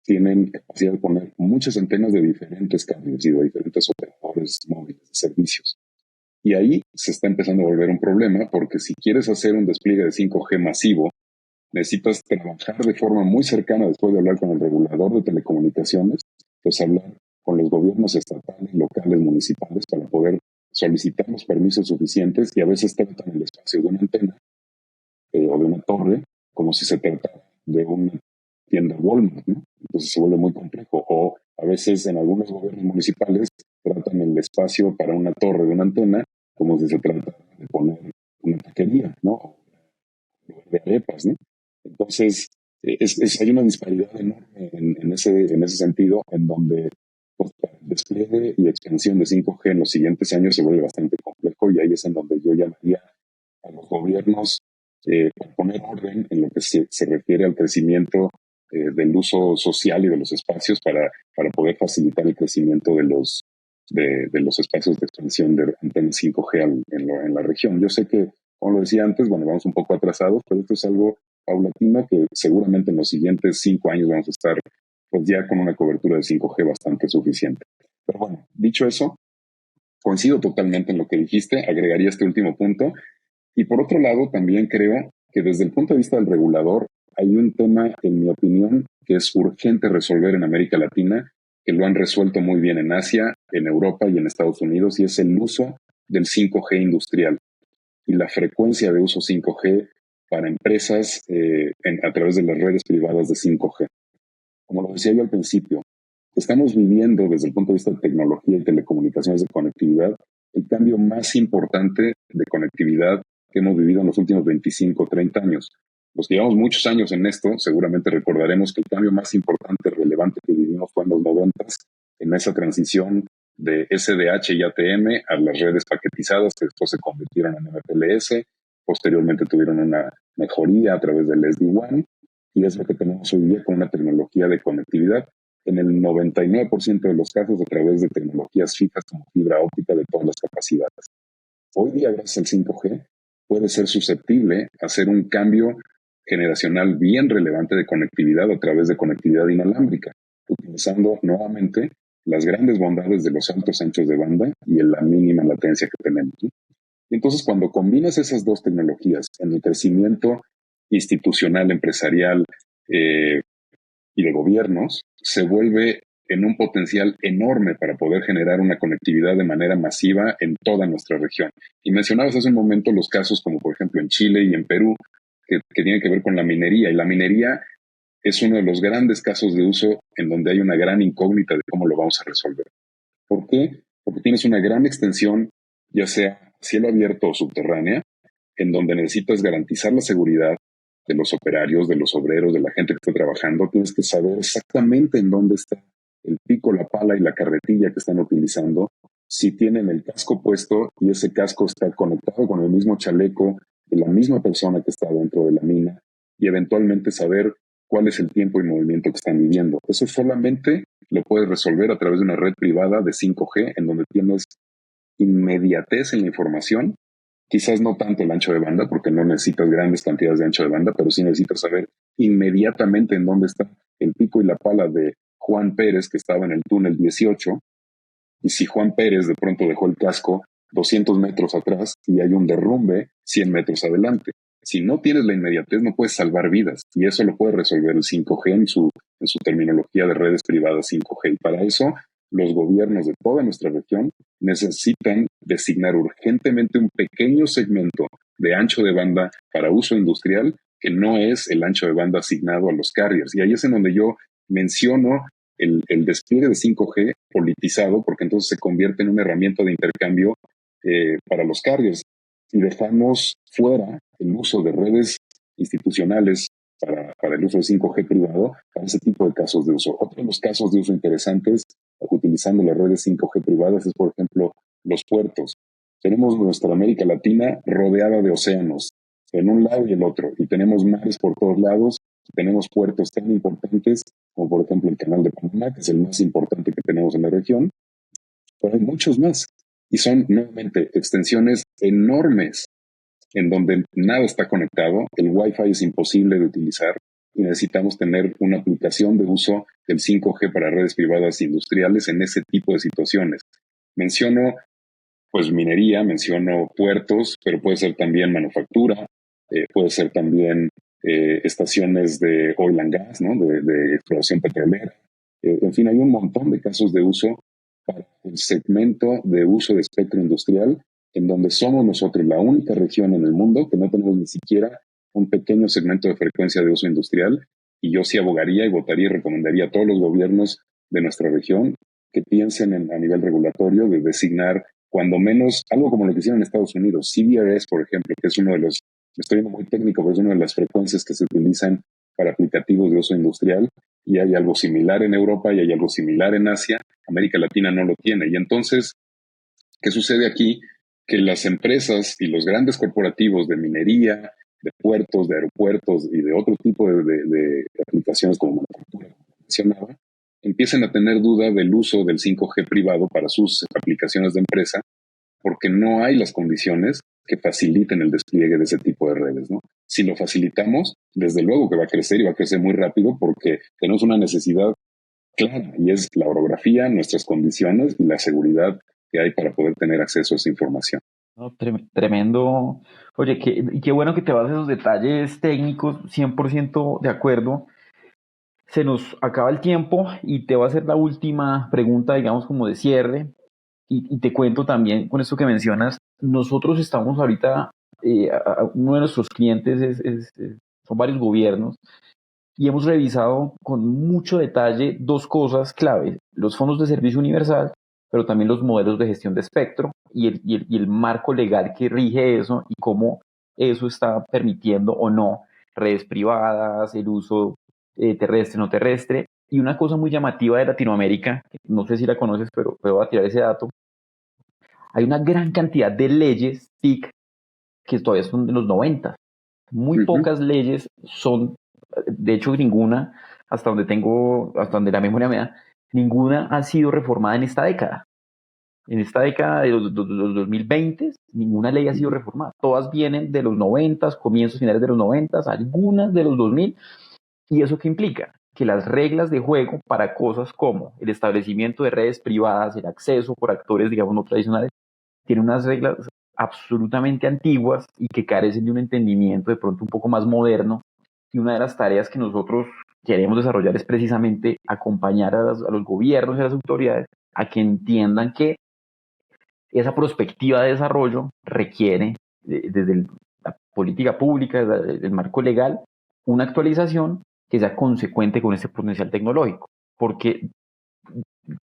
tienen capacidad de poner muchas antenas de diferentes carriers y de diferentes operadores móviles de servicios. Y ahí se está empezando a volver un problema, porque si quieres hacer un despliegue de 5G masivo, necesitas trabajar de forma muy cercana después de hablar con el regulador de telecomunicaciones, pues hablar con los gobiernos estatales, locales, municipales, para poder solicitar los permisos suficientes, y a veces tratan el espacio de una antena o de una torre como si se tratara de una tienda Walmart, ¿no? Entonces se vuelve muy complejo. O a veces en algunos gobiernos municipales tratan el espacio para una torre de una antena como si se tratara de poner una taquería, ¿no? O de arepas, ¿no? Entonces, hay una disparidad enorme en ese sentido, en donde pues, el despliegue y expansión de 5G en los siguientes años se vuelve bastante complejo, y ahí es en donde yo llamaría a los gobiernos para poner orden en lo que se refiere al crecimiento del uso social y de los espacios para poder facilitar el crecimiento de los espacios de expansión de antenas 5G en la región. Yo sé que, como lo decía antes, bueno, vamos un poco atrasados, pero esto es algo paulatino que seguramente en los siguientes 5 años vamos a estar pues ya con una cobertura de 5G bastante suficiente. Pero bueno, dicho eso, coincido totalmente en lo que dijiste, agregaría este último punto. Y por otro lado, también creo que desde el punto de vista del regulador, hay un tema, en mi opinión, que es urgente resolver en América Latina, que lo han resuelto muy bien en Asia, en Europa y en Estados Unidos, y es el uso del 5G industrial y la frecuencia de uso 5G para empresas a través de las redes privadas de 5G. Como lo decía yo al principio, estamos viviendo desde el punto de vista de tecnología y telecomunicaciones de conectividad el cambio más importante de conectividad que hemos vivido en los últimos 25 o 30 años. Los que llevamos muchos años en esto, seguramente recordaremos que el cambio más importante, relevante que vivimos fue en los 90, en esa transición de SDH y ATM a las redes paquetizadas, que después se convirtieron en MPLS, posteriormente tuvieron una mejoría a través del SD-WAN, y es lo que tenemos hoy día con una tecnología de conectividad en el 99% de los casos a través de tecnologías fijas como fibra óptica de todas las capacidades. Hoy día, gracias al 5G, puede ser susceptible a hacer un cambio generacional bien relevante de conectividad a través de conectividad inalámbrica, utilizando nuevamente las grandes bondades de los altos anchos de banda y la mínima latencia que tenemos. Y entonces, cuando combinas esas dos tecnologías en el crecimiento institucional, empresarial y de gobiernos, se vuelve en un potencial enorme para poder generar una conectividad de manera masiva en toda nuestra región. Y mencionabas hace un momento los casos como por ejemplo en Chile y en Perú, que tienen que ver con la minería. Y la minería es uno de los grandes casos de uso en donde hay una gran incógnita de cómo lo vamos a resolver. ¿Por qué? Porque tienes una gran extensión, ya sea cielo abierto o subterránea, en donde necesitas garantizar la seguridad de los operarios, de los obreros, de la gente que está trabajando. Tienes que saber exactamente en dónde está el pico, la pala y la carretilla que están utilizando, si tienen el casco puesto y ese casco está conectado con el mismo chaleco de la misma persona que está dentro de la mina, y eventualmente saber cuál es el tiempo y movimiento que están viviendo. Eso solamente lo puedes resolver a través de una red privada de 5G, en donde tienes inmediatez en la información. Quizás no tanto el ancho de banda, porque no necesitas grandes cantidades de ancho de banda, pero sí necesitas saber inmediatamente en dónde está el pico y la pala de Juan Pérez, que estaba en el túnel 18, y si Juan Pérez de pronto dejó el casco 200 metros atrás y hay un derrumbe 100 metros adelante. Si no tienes la inmediatez, no puedes salvar vidas, y eso lo puede resolver el 5G en su terminología de redes privadas 5G. Y para eso, los gobiernos de toda nuestra región necesitan designar urgentemente un pequeño segmento de ancho de banda para uso industrial que no es el ancho de banda asignado a los carriers. Y ahí es en donde yo menciono el despliegue de 5G politizado, porque entonces se convierte en una herramienta de intercambio para los carriers, y dejamos fuera el uso de redes institucionales para el uso de 5G privado para ese tipo de casos de uso. Otro de los casos de uso interesantes utilizando las redes 5G privadas es, por ejemplo, los puertos. Tenemos nuestra América Latina rodeada de océanos, en un lado y el otro, y tenemos mares por todos lados, Tenemos puertos tan importantes como por ejemplo el Canal de Panamá, que es el más importante que tenemos en la región, pero hay muchos más. Y son nuevamente extensiones enormes en donde nada está conectado, el Wi-Fi es imposible de utilizar y necesitamos tener una aplicación de uso del 5G para redes privadas industriales en ese tipo de situaciones. Menciono pues minería, menciono puertos, pero puede ser también manufactura, puede ser también estaciones de oil and gas, ¿no? de exploración petrolera. En fin, hay un montón de casos de uso para el segmento de uso de espectro industrial, en donde somos nosotros la única región en el mundo que no tenemos ni siquiera un pequeño segmento de frecuencia de uso industrial. Y yo sí abogaría y votaría y recomendaría a todos los gobiernos de nuestra región que piensen a nivel regulatorio de designar cuando menos algo como lo que hicieron en Estados Unidos, CBRS, por ejemplo, que es uno de los, estoy viendo muy técnico, pero es una de las frecuencias que se utilizan para aplicativos de uso industrial, y hay algo similar en Europa y hay algo similar en Asia. América Latina no lo tiene. Y entonces, ¿qué sucede aquí? Que las empresas y los grandes corporativos de minería, de puertos, de aeropuertos y de otro tipo de aplicaciones como manufactura, como mencionaba, empiezan a tener duda del uso del 5G privado para sus aplicaciones de empresa, porque no hay las condiciones que faciliten el despliegue de ese tipo de redes, ¿no? Si lo facilitamos, desde luego que va a crecer y va a crecer muy rápido porque tenemos una necesidad clara y es la orografía, nuestras condiciones y la seguridad que hay para poder tener acceso a esa información. No, tremendo. Oye, qué bueno que te vas a esos detalles técnicos, 100% de acuerdo. Se nos acaba el tiempo y te voy a hacer la última pregunta, digamos, como de cierre. Y te cuento también con esto que mencionas, nosotros estamos ahorita, uno de nuestros clientes son varios gobiernos y hemos revisado con mucho detalle dos cosas clave, los fondos de servicio universal, pero también los modelos de gestión de espectro y el marco legal que rige eso y cómo eso está permitiendo o no redes privadas, el uso terrestre, no terrestre. Y una cosa muy llamativa de Latinoamérica, no sé si la conoces, pero voy a tirar ese dato, hay una gran cantidad de leyes TIC que todavía son de los 90. Muy Uh-huh. pocas leyes son, de hecho ninguna, hasta donde la memoria me da, ninguna ha sido reformada en esta década. En esta década de los 2020, ninguna ley ha sido reformada. Todas vienen de los 90, comienzos finales de los 90, algunas de los 2000. ¿Y eso qué implica? Que las reglas de juego para cosas como el establecimiento de redes privadas, el acceso por actores, digamos, no tradicionales, tiene unas reglas absolutamente antiguas y que carecen de un entendimiento de pronto un poco más moderno. Y una de las tareas que nosotros queremos desarrollar es precisamente acompañar a los gobiernos y a las autoridades a que entiendan que esa perspectiva de desarrollo requiere, desde la política pública, desde el marco legal, una actualización que sea consecuente con ese potencial tecnológico. Porque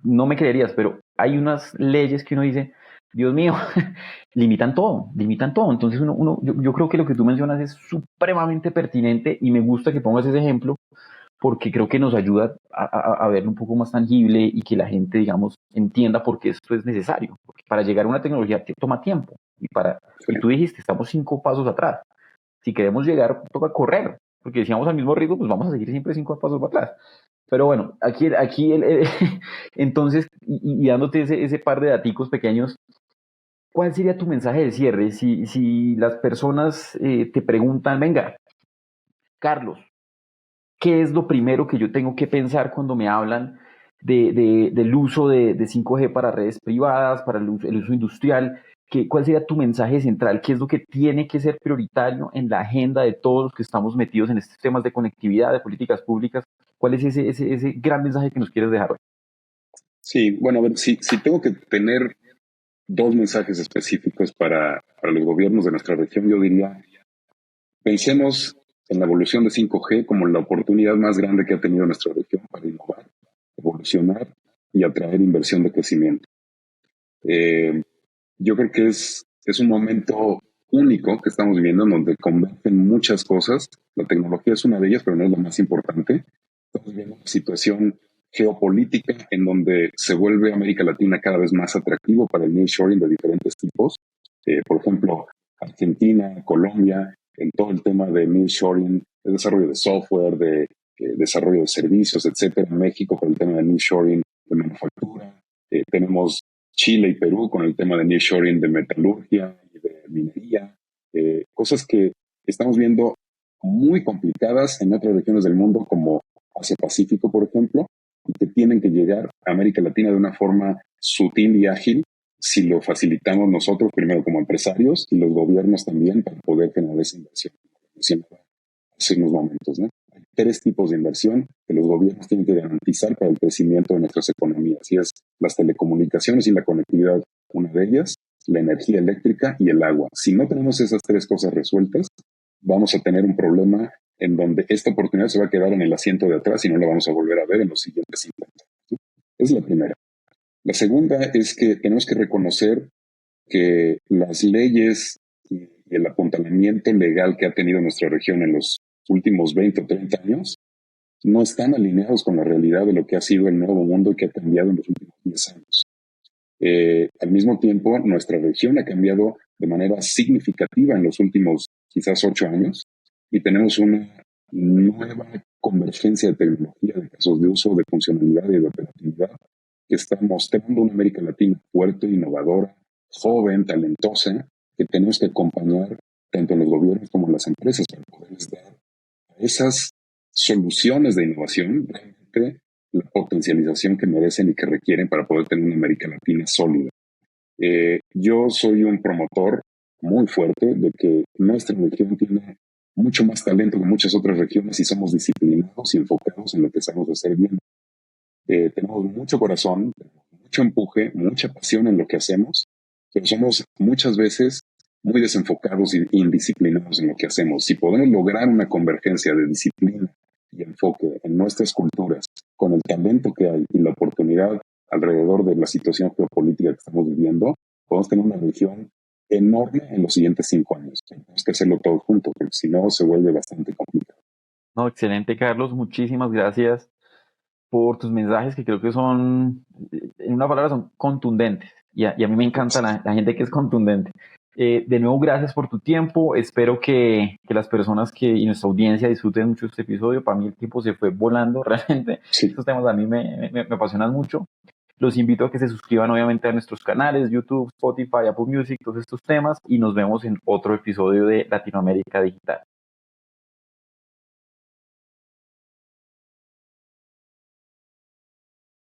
no me creerías, pero hay unas leyes que uno dice, Dios mío, limitan todo, limitan todo. Entonces yo creo que lo que tú mencionas es supremamente pertinente y me gusta que pongas ese ejemplo porque creo que nos ayuda a verlo un poco más tangible y que la gente, digamos, entienda por qué esto es necesario. Porque para llegar a una tecnología toma tiempo y tú dijiste, estamos 5 pasos atrás. Si queremos llegar, toca correr, porque si vamos al mismo ritmo, pues vamos a seguir siempre 5 pasos para atrás. Pero bueno, aquí entonces, y dándote ese par de daticos pequeños, ¿cuál sería tu mensaje de cierre? Si las personas te preguntan, venga, Carlos, ¿qué es lo primero que yo tengo que pensar cuando me hablan del uso de 5G para redes privadas, para el uso industrial? ¿Cuál sería tu mensaje central? ¿Qué es lo que tiene que ser prioritario en la agenda de todos los que estamos metidos en estos temas de conectividad, de políticas públicas? ¿Cuál es ese gran mensaje que nos quieres dejar hoy? Sí, bueno, a ver, si tengo que tener dos mensajes específicos para los gobiernos de nuestra región, yo diría, pensemos en la evolución de 5G como la oportunidad más grande que ha tenido nuestra región para innovar, evolucionar y atraer inversión de crecimiento. Eh, yo creo que es un momento único que estamos viviendo en donde convergen muchas cosas. La tecnología es una de ellas, pero no es la más importante. Estamos viendo una situación geopolítica en donde se vuelve América Latina cada vez más atractivo para el nearshoring de diferentes tipos. Por ejemplo, Argentina, Colombia, en todo el tema de nearshoring, desarrollo de software, de desarrollo de servicios, etcétera. México con el tema de nearshoring de manufactura. Tenemos Chile y Perú con el tema de nearshoring de metalurgia y de minería. Cosas que estamos viendo muy complicadas en otras regiones del mundo como Asia-Pacífico, por ejemplo, y que tienen que llegar a América Latina de una forma sutil y ágil si lo facilitamos nosotros primero como empresarios y los gobiernos también para poder generar esa inversión. Hace unos momentos, ¿no? Hay tres tipos de inversión que los gobiernos tienen que garantizar para el crecimiento de nuestras economías, y es las telecomunicaciones y la conectividad, una de ellas, la energía eléctrica y el agua. Si no tenemos esas tres cosas resueltas, vamos a tener un problema en donde esta oportunidad se va a quedar en el asiento de atrás y no la vamos a volver a ver en los siguientes 50 años. Es la primera. La segunda es que tenemos que reconocer que las leyes y el apuntalamiento legal que ha tenido nuestra región en los últimos 20 o 30 años no están alineados con la realidad de lo que ha sido el nuevo mundo y que ha cambiado en los últimos 10 años. Al mismo tiempo, nuestra región ha cambiado de manera significativa en los últimos quizás 8 años y tenemos una nueva convergencia de tecnología, de casos de uso, de funcionalidad y de operatividad que está mostrando una América Latina fuerte, innovadora, joven, talentosa, que tenemos que acompañar tanto en los gobiernos como en las empresas para poderles dar a esas soluciones de innovación realmente la potencialización que merecen y que requieren para poder tener una América Latina sólida. Yo soy un promotor muy fuerte de que nuestra región tiene mucho más talento que muchas otras regiones y somos disciplinados y enfocados en lo que sabemos hacer bien. Tenemos mucho corazón, mucho empuje, mucha pasión en lo que hacemos, pero somos muchas veces muy desenfocados e indisciplinados en lo que hacemos. Si podemos lograr una convergencia de disciplina y enfoque en nuestras culturas, con el talento que hay y la oportunidad alrededor de la situación geopolítica que estamos viviendo, podemos tener una región enorme en los siguientes 5 años. Tenemos que hacerlo todo juntos, porque si no se vuelve bastante complicado. No, excelente, Carlos. Muchísimas gracias por tus mensajes que creo que son, en una palabra, son contundentes. Y a mí me encanta la gente que es contundente. De nuevo, gracias por tu tiempo. Espero que las personas y nuestra audiencia disfruten mucho este episodio. Para mí el tiempo se fue volando realmente. Sí. Estos temas a mí me apasionan mucho. Los invito a que se suscriban obviamente a nuestros canales, YouTube, Spotify, Apple Music, todos estos temas, y nos vemos en otro episodio de Latinoamérica Digital.